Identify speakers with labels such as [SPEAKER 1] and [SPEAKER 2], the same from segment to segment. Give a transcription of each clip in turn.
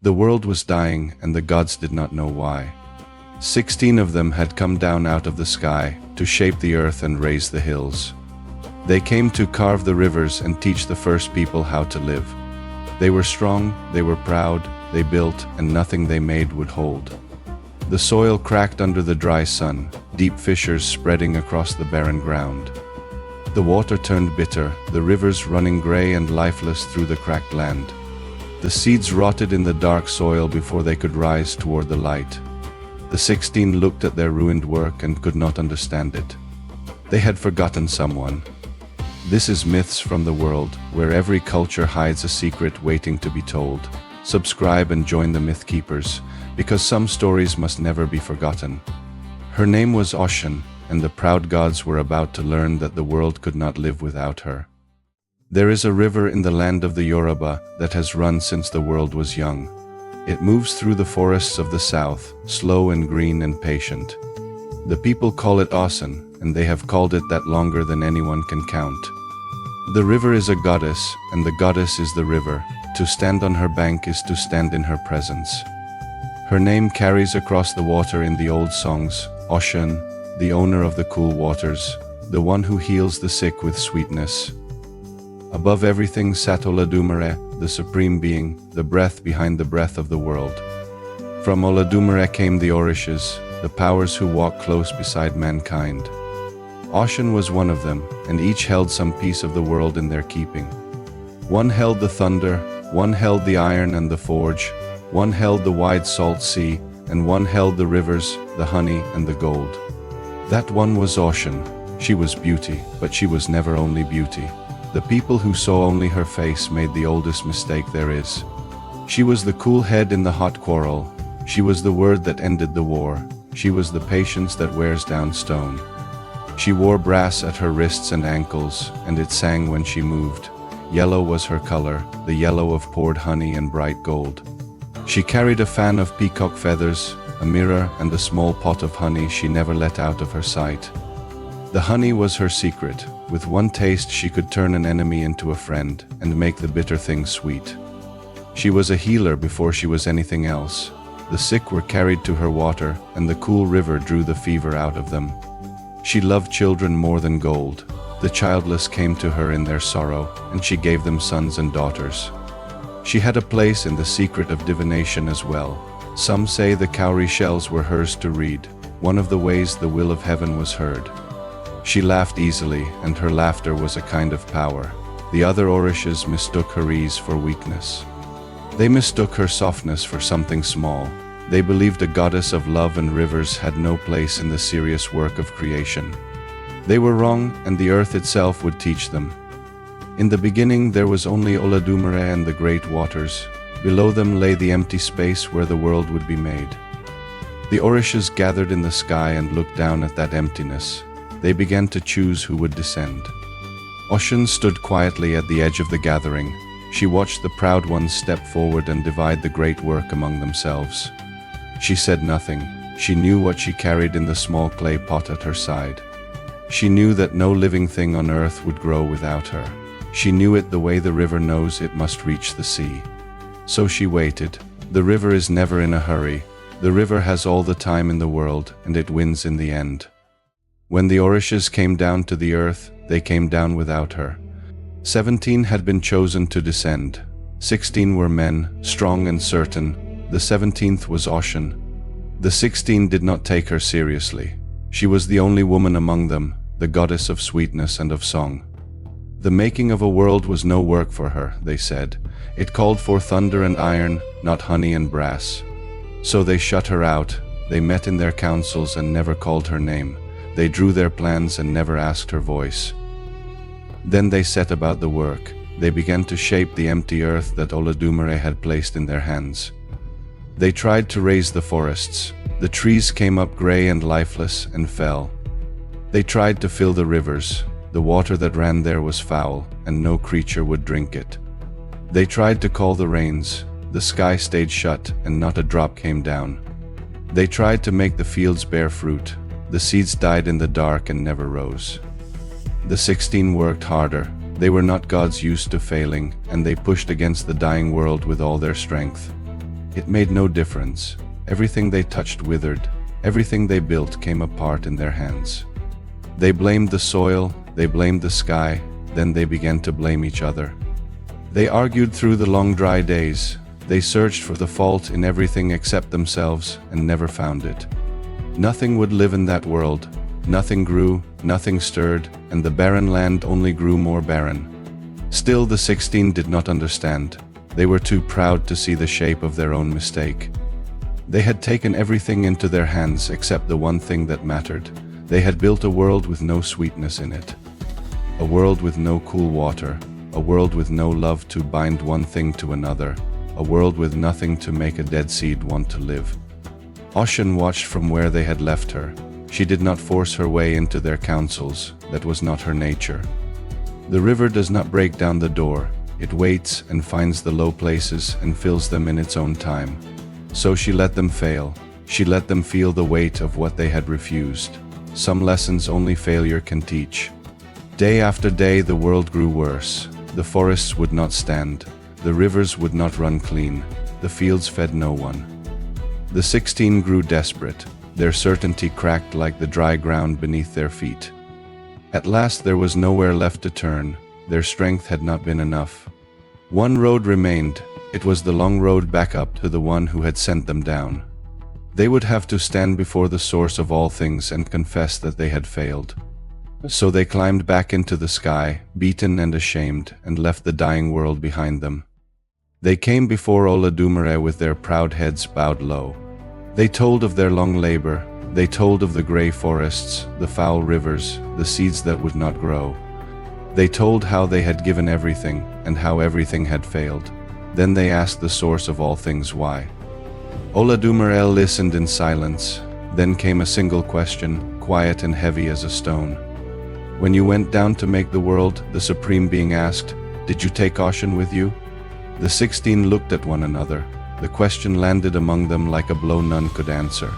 [SPEAKER 1] The world was dying, and the gods did not know why. 16 of them had come down out of the sky to shape the earth and raise the hills. They came to carve the rivers and teach the first people how to live. They were strong, they were proud, they built, and nothing they made would hold. The soil cracked under the dry sun, deep fissures spreading across the barren ground. The water turned bitter, the rivers running gray and lifeless through the cracked land. The seeds rotted in the dark soil before they could rise toward the light. The 16 looked at their ruined work and could not understand it. They had forgotten someone. This is Myths from the World, where every culture hides a secret waiting to be told. Subscribe and join the Myth Keepers, because some stories must never be forgotten. Her name was Oshun, and the proud gods were about to learn that the world could not live without her. There is a river in the land of the Yoruba that has run since the world was young. It moves through the forests of the south, slow and green and patient. The people call it Oshun, and they have called it that longer than anyone can count. The river is a goddess, and the goddess is the river. To stand on her bank is to stand in her presence. Her name carries across the water in the old songs, Oshun, the owner of the cool waters, the one who heals the sick with sweetness. Above everything sat Olodumare, the supreme being, the breath behind the breath of the world. From Olodumare came the orishas, the powers who walk close beside mankind. Oshun was one of them, and each held some piece of the world in their keeping. One held the thunder, one held the iron and the forge, one held the wide salt sea, and one held the rivers, the honey and the gold. That one was Oshun. She was beauty, but she was never only beauty. The people who saw only her face made the oldest mistake there is. She was the cool head in the hot quarrel. She was the word that ended the war. She was the patience that wears down stone. She wore brass at her wrists and ankles, and it sang when she moved. Yellow was her color, the yellow of poured honey and bright gold. She carried a fan of peacock feathers, a mirror, and a small pot of honey she never let out of her sight. The honey was her secret. With one taste she could turn an enemy into a friend and make the bitter thing sweet. She was a healer before she was anything else. The sick were carried to her water, and the cool river drew the fever out of them. She loved children more than gold. The childless came to her in their sorrow, and she gave them sons and daughters. She had a place in the secret of divination as well. Some say the cowrie shells were hers to read, one of the ways the will of heaven was heard. She laughed easily, and her laughter was a kind of power. The other orishas mistook her ease for weakness. They mistook her softness for something small. They believed a goddess of love and rivers had no place in the serious work of creation. They were wrong, and the earth itself would teach them. In the beginning there was only Olodumare and the great waters. Below them lay the empty space where the world would be made. The orishas gathered in the sky and looked down at that emptiness. They began to choose who would descend. Oshun stood quietly at the edge of the gathering. She watched the proud ones step forward and divide the great work among themselves. She said nothing. She knew what she carried in the small clay pot at her side. She knew that no living thing on earth would grow without her. She knew it the way the river knows it must reach the sea. So she waited. The river is never in a hurry. The river has all the time in the world, and it wins in the end. When the orishas came down to the earth, they came down without her. 17 had been chosen to descend. 16 were men, strong and certain. The 17th was Oshun. The 16 did not take her seriously. She was the only woman among them, the goddess of sweetness and of song. The making of a world was no work for her, they said. It called for thunder and iron, not honey and brass. So they shut her out. They met in their councils and never called her name. They drew their plans and never asked her voice. Then they set about the work. They began to shape the empty earth that Olodumare had placed in their hands. They tried to raise the forests. The trees came up gray and lifeless and fell. They tried to fill the rivers. The water that ran there was foul, and no creature would drink it. They tried to call the rains. The sky stayed shut, and not a drop came down. They tried to make the fields bear fruit. The seeds died in the dark and never rose. The 16 worked harder. They were not gods used to failing, and they pushed against the dying world with all their strength. It made no difference. Everything they touched withered. Everything they built came apart in their hands. They blamed the soil, they blamed the sky, then they began to blame each other. They argued through the long dry days. They searched for the fault in everything except themselves and never found it. Nothing would live in that world. Nothing grew, nothing stirred, and the barren land only grew more barren. Still, the 16 did not understand. They were too proud to see the shape of their own mistake. They had taken everything into their hands except the one thing that mattered. They had built a world with no sweetness in it. A world with no cool water. A world with no love to bind one thing to another. A world with nothing to make a dead seed want to live. Oshun watched from where they had left her. She did not force her way into their councils. That was not her nature. The river does not break down the door. It waits and finds the low places and fills them in its own time. So she let them fail. She let them feel the weight of what they had refused. Some lessons only failure can teach. Day after day the world grew worse. The forests would not stand. The rivers would not run clean. The fields fed no one. The 16 grew desperate. Their certainty cracked like the dry ground beneath their feet. At last there was nowhere left to turn. Their strength had not been enough. One road remained. It was the long road back up to the one who had sent them down. They would have to stand before the source of all things and confess that they had failed. So they climbed back into the sky, beaten and ashamed, and left the dying world behind them. They came before Olodumare with their proud heads bowed low. They told of their long labor. They told of the gray forests, the foul rivers, the seeds that would not grow. They told how they had given everything, and how everything had failed. Then they asked the source of all things why. Olodumare listened in silence. Then came a single question, quiet and heavy as a stone. When you went down to make the world, the Supreme Being asked, "Did you take Oshun with you?" The 16 looked at one another. The question landed among them like a blow none could answer.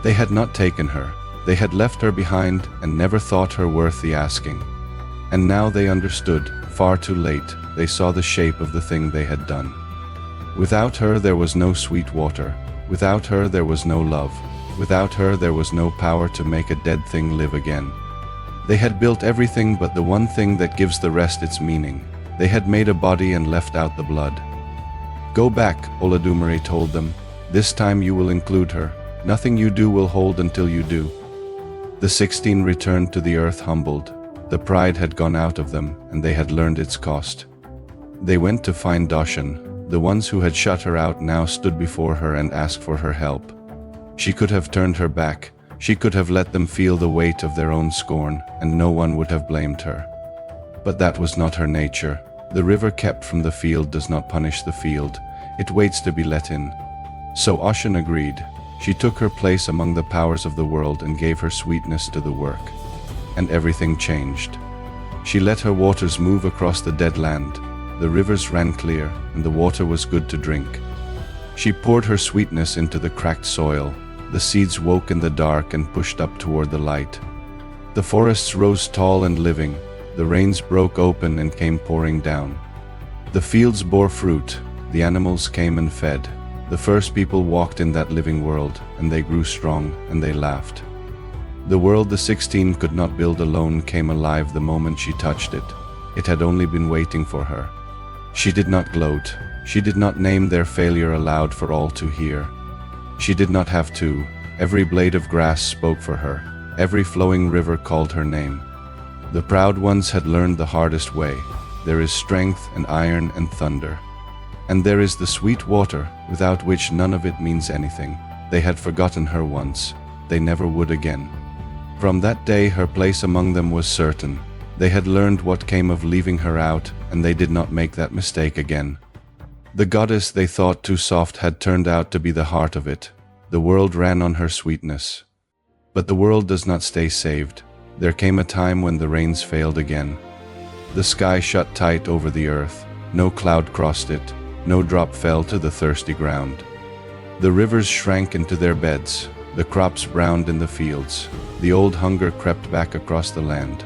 [SPEAKER 1] They had not taken her. They had left her behind and never thought her worth the asking. And now they understood, far too late. They saw the shape of the thing they had done. Without her there was no sweet water. Without her there was no love. Without her there was no power to make a dead thing live again. They had built everything but the one thing that gives the rest its meaning. They had made a body and left out the blood. "Go back," Olodumare told them. "This time you will include her. Nothing you do will hold until you do." The 16 returned to the earth humbled. The pride had gone out of them, and they had learned its cost. They went to find Oshun. The ones who had shut her out now stood before her and asked for her help. She could have turned her back. She could have let them feel the weight of their own scorn, and no one would have blamed her. But that was not her nature. The river kept from the field does not punish the field. It waits to be let in. So Oshun agreed. She took her place among the powers of the world and gave her sweetness to the work. And everything changed. She let her waters move across the dead land. The rivers ran clear, and the water was good to drink. She poured her sweetness into the cracked soil. The seeds woke in the dark and pushed up toward the light. The forests rose tall and living. The rains broke open and came pouring down. The fields bore fruit. The animals came and fed. The first people walked in that living world, and they grew strong, and they laughed. The world the 16 could not build alone came alive the moment she touched it. It had only been waiting for her. She did not gloat. She did not name their failure aloud for all to hear. She did not have to. Every blade of grass spoke for her. Every flowing river called her name. The proud ones had learned the hardest way. There is strength and iron and thunder. And there is the sweet water, without which none of it means anything. They had forgotten her once. They never would again. From that day her place among them was certain. They had learned what came of leaving her out, and they did not make that mistake again. The goddess they thought too soft had turned out to be the heart of it. The world ran on her sweetness. But the world does not stay saved. There came a time when the rains failed again. The sky shut tight over the earth. No cloud crossed it. No drop fell to the thirsty ground. The rivers shrank into their beds. The crops browned in the fields. The old hunger crept back across the land.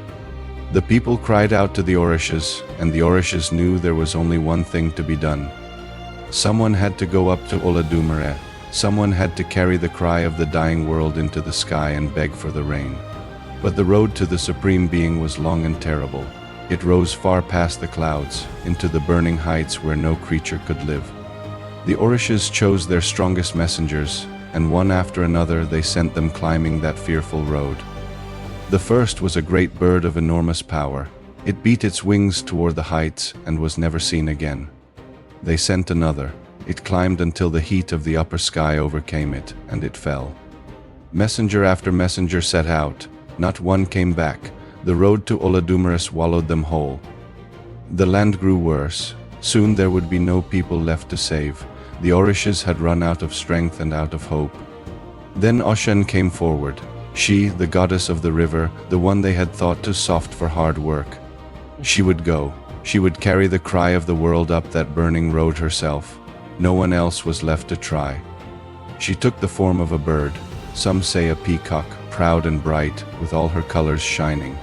[SPEAKER 1] The people cried out to the orishas, and the orishas knew there was only one thing to be done. Someone had to go up to Oladumare. Someone had to carry the cry of the dying world into the sky and beg for the rain. But the road to the Supreme Being was long and terrible. It rose far past the clouds, into the burning heights where no creature could live. The Orishas chose their strongest messengers, and one after another they sent them climbing that fearful road. The first was a great bird of enormous power. It beat its wings toward the heights and was never seen again. They sent another. It climbed until the heat of the upper sky overcame it, and it fell. Messenger after messenger set out. Not one came back. The road to Oladumare swallowed them whole. The land grew worse. Soon there would be no people left to save. The Orishas had run out of strength and out of hope. Then Oshun came forward. She, the goddess of the river, the one they had thought too soft for hard work. She would go. She would carry the cry of the world up that burning road herself. No one else was left to try. She took the form of a bird, some say a peacock, proud and bright, with all her colors shining.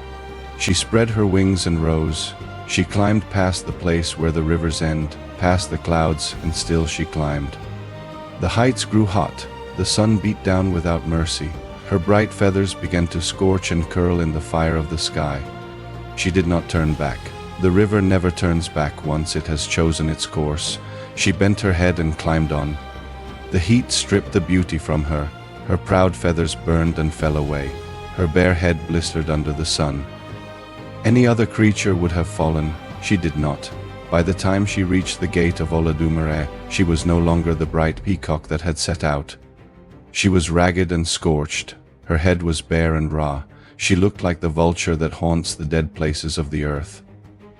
[SPEAKER 1] She spread her wings and rose. She climbed past the place where the rivers end, past the clouds, and still she climbed. The heights grew hot. The sun beat down without mercy. Her bright feathers began to scorch and curl in the fire of the sky. She did not turn back. The river never turns back once it has chosen its course. She bent her head and climbed on. The heat stripped the beauty from her. Her proud feathers burned and fell away. Her bare head blistered under the sun. Any other creature would have fallen. She did not. By the time she reached the gate of Oladumare, she was no longer the bright peacock that had set out. She was ragged and scorched. Her head was bare and raw. She looked like the vulture that haunts the dead places of the earth.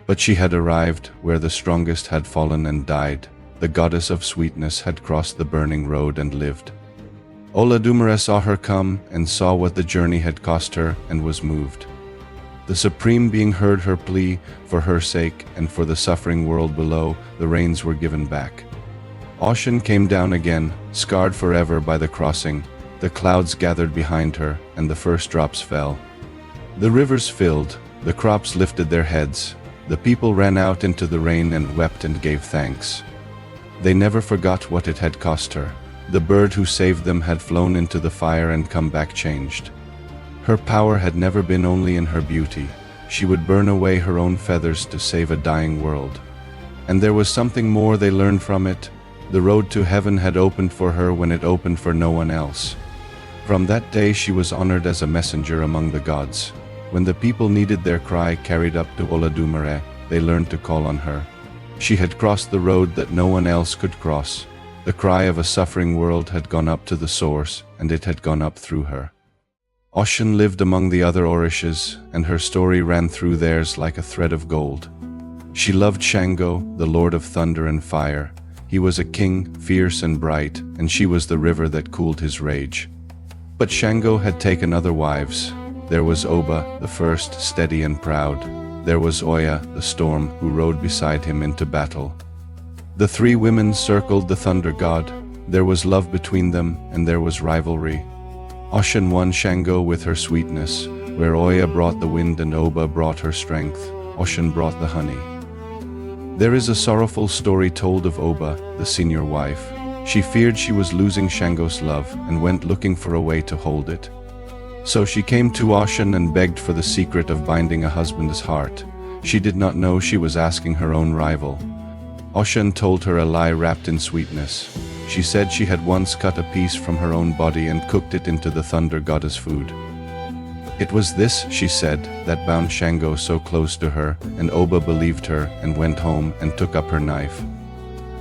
[SPEAKER 1] But she had arrived where the strongest had fallen and died. The goddess of sweetness had crossed the burning road and lived. Oladumare saw her come and saw what the journey had cost her and was moved. The Supreme Being heard her plea. For her sake and for the suffering world below, the reins were given back. Oshun came down again, scarred forever by the crossing. The clouds gathered behind her, and the first drops fell. The rivers filled, the crops lifted their heads. The people ran out into the rain and wept and gave thanks. They never forgot what it had cost her. The bird who saved them had flown into the fire and come back changed. Her power had never been only in her beauty. She would burn away her own feathers to save a dying world. And there was something more they learned from it. The road to heaven had opened for her when it opened for no one else. From that day she was honored as a messenger among the gods. When the people needed their cry carried up to Oladumare, they learned to call on her. She had crossed the road that no one else could cross. The cry of a suffering world had gone up to the source, and it had gone up through her. Oshun lived among the other Orishas, and her story ran through theirs like a thread of gold. She loved Shango, the lord of thunder and fire. He was a king, fierce and bright, and she was the river that cooled his rage. But Shango had taken other wives. There was Oba, the first, steady and proud. There was Oya, the storm, who rode beside him into battle. The three women circled the thunder god. There was love between them, and there was rivalry. Oshun won Shango with her sweetness. Where Oya brought the wind and Oba brought her strength, Oshun brought the honey. There is a sorrowful story told of Oba, the senior wife. She feared she was losing Shango's love and went looking for a way to hold it. So she came to Oshun and begged for the secret of binding a husband's heart. She did not know she was asking her own rival. Oshun told her a lie wrapped in sweetness. She said she had once cut a piece from her own body and cooked it into the thunder goddess food. It was this, she said, that bound Shango so close to her, and Oba believed her and went home and took up her knife.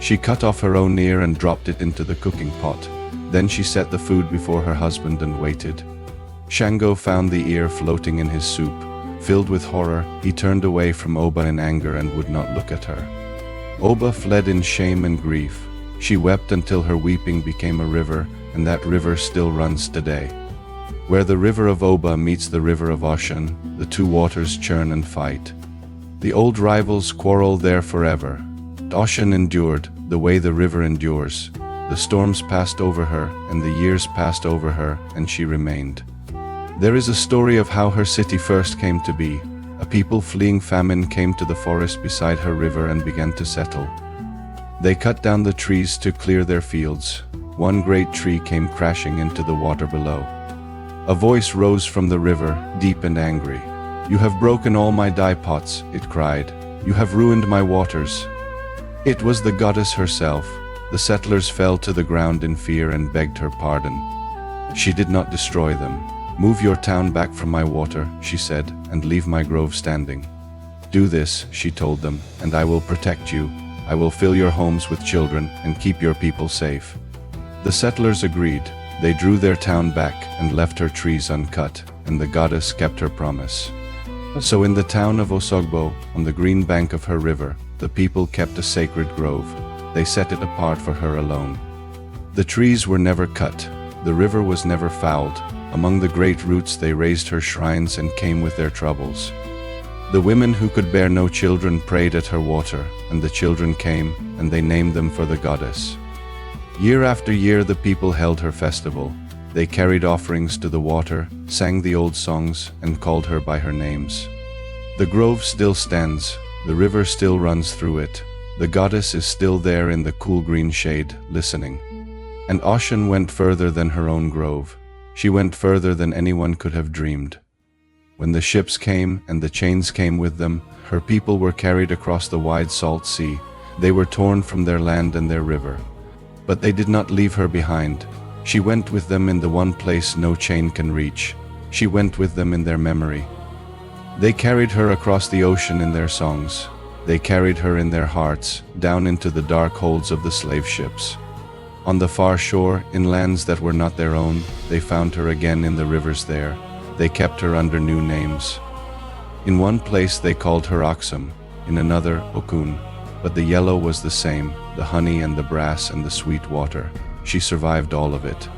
[SPEAKER 1] She cut off her own ear and dropped it into the cooking pot. Then she set the food before her husband and waited. Shango found the ear floating in his soup. Filled with horror, he turned away from Oba in anger and would not look at her. Oba fled in shame and grief. She wept until her weeping became a river, and that river still runs today. Where the river of Oba meets the river of Oshun, the two waters churn and fight. The old rivals quarrel there forever. Oshun endured, the way the river endures. The storms passed over her, and the years passed over her, and she remained. There is a story of how her city first came to be. A people fleeing famine came to the forest beside her river and began to settle. They cut down the trees to clear their fields. One great tree came crashing into the water below. A voice rose from the river, deep and angry. "You have broken all my dye pots," it cried. "You have ruined my waters." It was the goddess herself. The settlers fell to the ground in fear and begged her pardon. She did not destroy them. "Move your town back from my water," she said, "and leave my grove standing." "Do this," she told them, "and I will protect you. I will fill your homes with children and keep your people safe." The settlers agreed. They drew their town back and left her trees uncut, and the goddess kept her promise. So in the town of Osogbo, on the green bank of her river, the people kept a sacred grove. They set it apart for her alone. The trees were never cut. The river was never fouled. Among the great roots they raised her shrines and came with their troubles. The women who could bear no children prayed at her water, and the children came, and they named them for the goddess. Year after year the people held her festival. They carried offerings to the water, sang the old songs, and called her by her names. The grove still stands. The river still runs through it. The goddess is still there in the cool green shade, listening. And Oshun went further than her own grove. She went further than anyone could have dreamed. When the ships came and the chains came with them, her people were carried across the wide salt sea. They were torn from their land and their river. But they did not leave her behind. She went with them in the one place no chain can reach. She went with them in their memory. They carried her across the ocean in their songs. They carried her in their hearts, down into the dark holds of the slave ships. On the far shore, in lands that were not their own, they found her again in the rivers there. They kept her under new names. In one place they called her Oxum, in another Okun. But the yellow was the same, the honey and the brass and the sweet water. She survived all of it.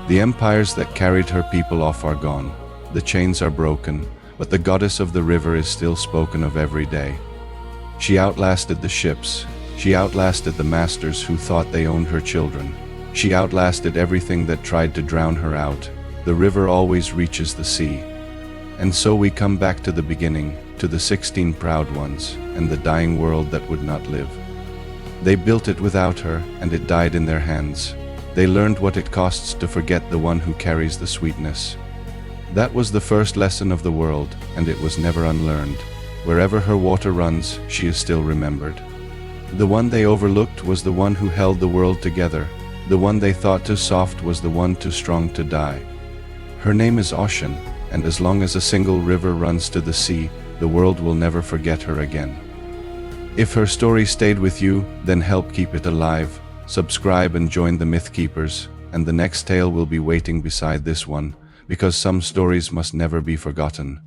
[SPEAKER 1] The empires that carried her people off are gone. The chains are broken, but the goddess of the river is still spoken of every day. She outlasted the ships. She outlasted the masters who thought they owned her children. She outlasted everything that tried to drown her out. The river always reaches the sea. And so we come back to the beginning, to the 16 proud ones, and the dying world that would not live. They built it without her, and it died in their hands. They learned what it costs to forget the one who carries the sweetness. That was the first lesson of the world, and it was never unlearned. Wherever her water runs, she is still remembered. The one they overlooked was the one who held the world together. The one they thought too soft was the one too strong to die. Her name is Oshun, and as long as a single river runs to the sea, the world will never forget her again. If her story stayed with you, then help keep it alive. Subscribe and join the Myth Keepers, and the next tale will be waiting beside this one, because some stories must never be forgotten.